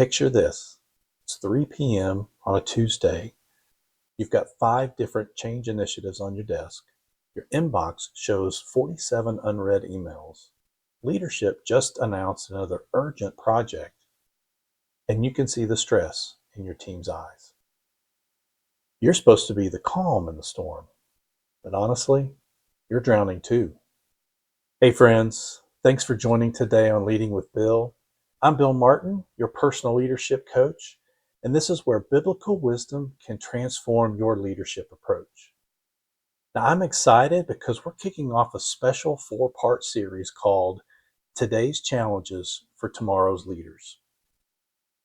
Picture this. It's 3 p.m. on a Tuesday. You've got 5 different change initiatives on your desk. Your inbox shows 47 unread emails. Leadership just announced another urgent project, and you can see the stress in your team's eyes. You're supposed to be the calm in the storm, but honestly, you're drowning too. Hey friends, thanks for joining today on Leading with Bill. I'm Bill Martin, your personal leadership coach, and this is where biblical wisdom can transform your leadership approach. Now, I'm excited because we're kicking off a special 4-part series called Today's Challenges for Tomorrow's Leaders.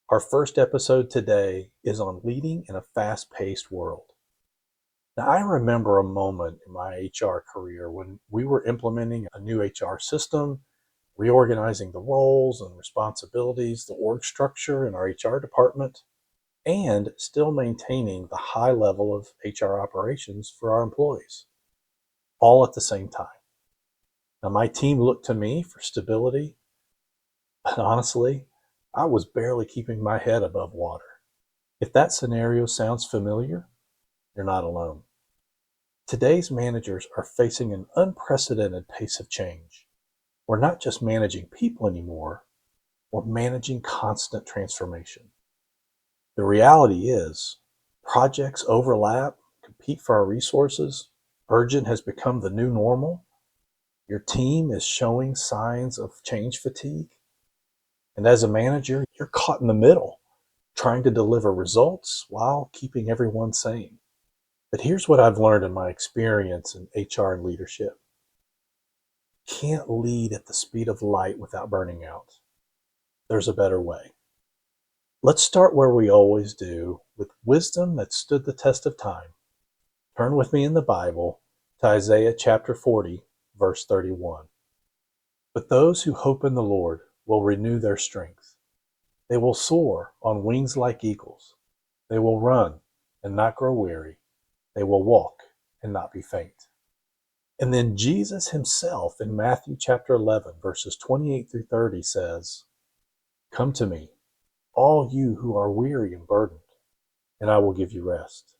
Our first episode today is on leading in a fast-paced world. Now, I remember a moment in my HR career when we were implementing a new HR system, reorganizing the roles and responsibilities, the org structure in our HR department, and still maintaining the high level of HR operations for our employees, all at the same time. Now, my team looked to me for stability, but honestly, I was barely keeping my head above water. If that scenario sounds familiar, you're not alone. Today's managers are facing an unprecedented pace of change. We're not just managing people anymore, we're managing constant transformation. The reality is, projects overlap, compete for our resources, urgent has become the new normal. Your team is showing signs of change fatigue. And as a manager, you're caught in the middle, trying to deliver results while keeping everyone sane. But here's what I've learned in my experience in HR and leadership. You can't lead at the speed of light without burning out. There's a better way. Let's start where we always do, with wisdom that stood the test of time. Turn with me in the Bible to Isaiah chapter 40, verse 31. But those who hope in the Lord will renew their strength. They will soar on wings like eagles. They will run and not grow weary. They will walk and not be faint. And then Jesus himself in Matthew chapter 11, verses 28 through 30 says, "Come to me, all you who are weary and burdened, and I will give you rest.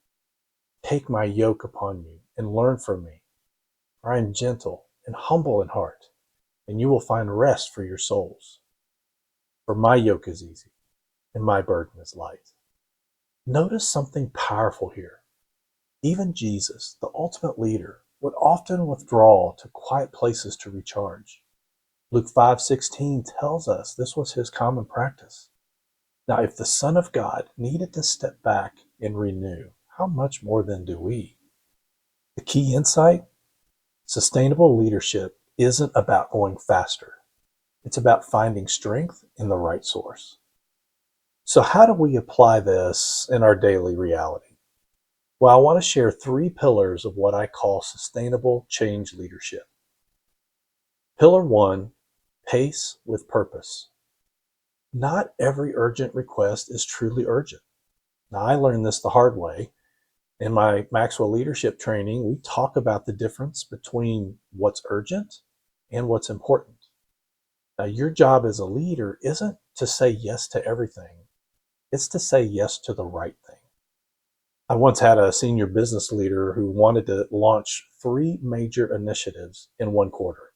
Take my yoke upon you and learn from me, for I am gentle and humble in heart, and you will find rest for your souls. For my yoke is easy and my burden is light." Notice something powerful here. Even Jesus, the ultimate leader, would often withdraw to quiet places to recharge. Luke 5:16 tells us this was his common practice. Now, if the Son of God needed to step back and renew, how much more then do we? The key insight: sustainable leadership isn't about going faster. It's about finding strength in the right source. So how do we apply this in our daily reality? Well, I want to share 3 pillars of what I call sustainable change leadership. Pillar 1, pace with purpose. Not every urgent request is truly urgent. Now, I learned this the hard way. In my Maxwell leadership training, we talk about the difference between what's urgent and what's important. Now, your job as a leader isn't to say yes to everything. It's to say yes to the right thing. I once had a senior business leader who wanted to launch 3 major initiatives in one quarter.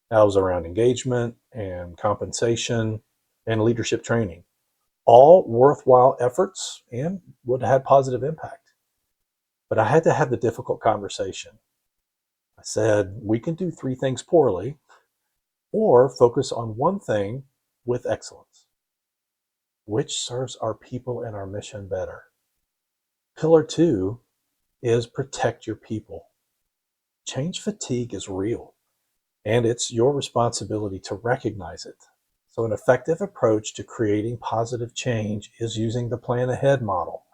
That was around engagement and compensation and leadership training. All worthwhile efforts and would have had positive impact. But I had to have the difficult conversation. I said, we can do 3 things poorly or focus on one thing with excellence. Which serves our people and our mission better? Pillar 2 is protect your people. Change fatigue is real, and it's your responsibility to recognize it. So an effective approach to creating positive change is using the plan ahead model.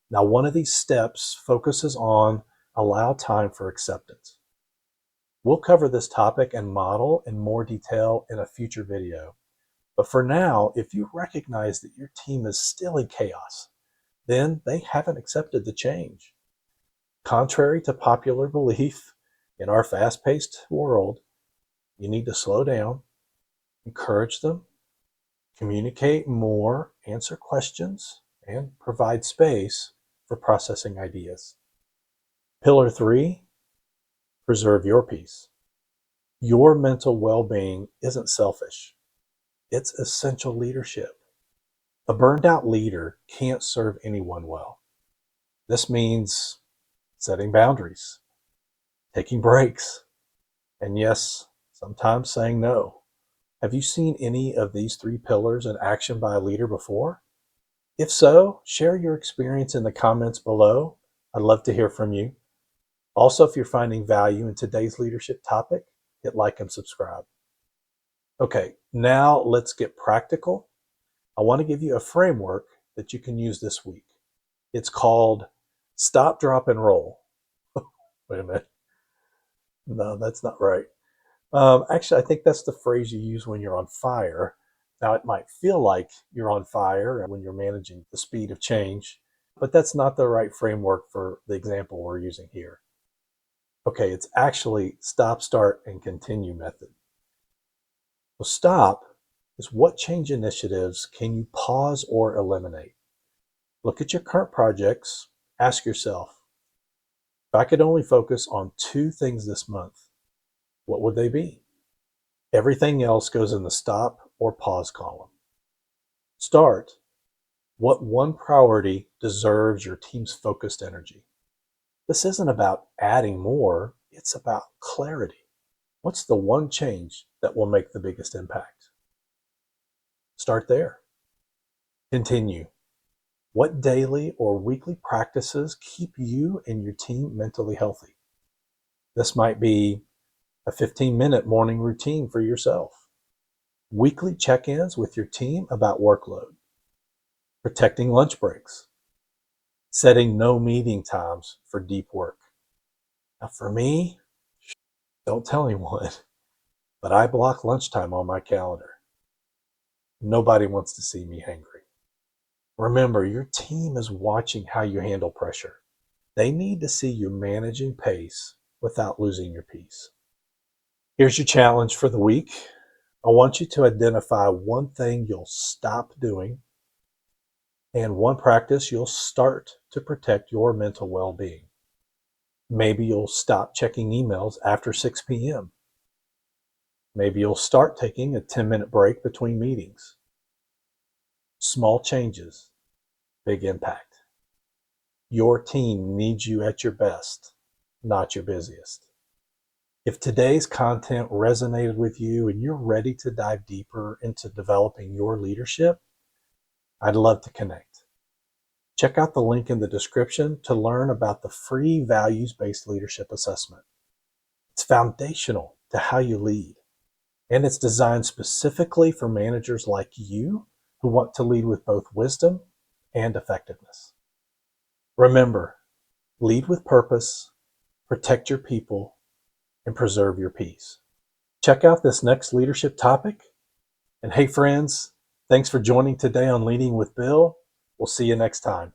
Now, one of these steps focuses on allow time for acceptance. We'll cover this topic and model in more detail in a future video. But for now, if you recognize that your team is still in chaos, then they haven't accepted the change. Contrary to popular belief, in our fast-paced world, you need to slow down, encourage them, Communicate more, answer questions, and provide space for processing ideas. Pillar 3, preserve your peace. Your mental well-being isn't selfish. It's essential leadership. A burned out leader can't serve anyone well. This means setting boundaries, taking breaks, and yes, sometimes saying no. Have you seen any of these 3 pillars in action by a leader before? If so, share your experience in the comments below. I'd love to hear from you. Also, if you're finding value in today's leadership topic, hit like and subscribe. Okay, now let's get practical. I want to give you a framework that you can use this week. It's called Stop, Drop, and Roll. Wait a minute. No, that's not right. Actually, I think that's the phrase you use when you're on fire. Now, it might feel like you're on fire when you're managing the speed of change, but that's not the right framework for the example we're using here. Okay, it's actually stop, start, and continue method. So stop is what change initiatives can you pause or eliminate? Look at your current projects, ask yourself, if I could only focus on 2 things this month, what would they be? Everything else goes in the stop or pause column. Start. What one priority deserves your team's focused energy? This isn't about adding more, it's about clarity. What's the one change that will make the biggest impact? Start there. Continue. What daily or weekly practices keep you and your team mentally healthy? This might be a 15-minute morning routine for yourself, weekly check-ins with your team about workload, protecting lunch breaks, setting no meeting times for deep work. Now for me, don't tell anyone, but I block lunchtime on my calendar. Nobody wants to see me hangry. Remember, your team is watching how you handle pressure. They need to see you managing pace without losing your peace. Here's your challenge for the week. I want you to identify one thing you'll stop doing and one practice you'll start to protect your mental well-being. Maybe you'll stop checking emails after 6 p.m. Maybe you'll start taking a 10-minute break between meetings. Small changes, big impact. Your team needs you at your best, not your busiest. If today's content resonated with you and you're ready to dive deeper into developing your leadership, I'd love to connect. Check out the link in the description to learn about the free values-based leadership assessment. It's foundational to how you lead, and it's designed specifically for managers like you who want to lead with both wisdom and effectiveness. Remember, lead with purpose, protect your people, and preserve your peace. Check out this next leadership topic. And hey, friends, thanks for joining today on Leading with Bill. We'll see you next time.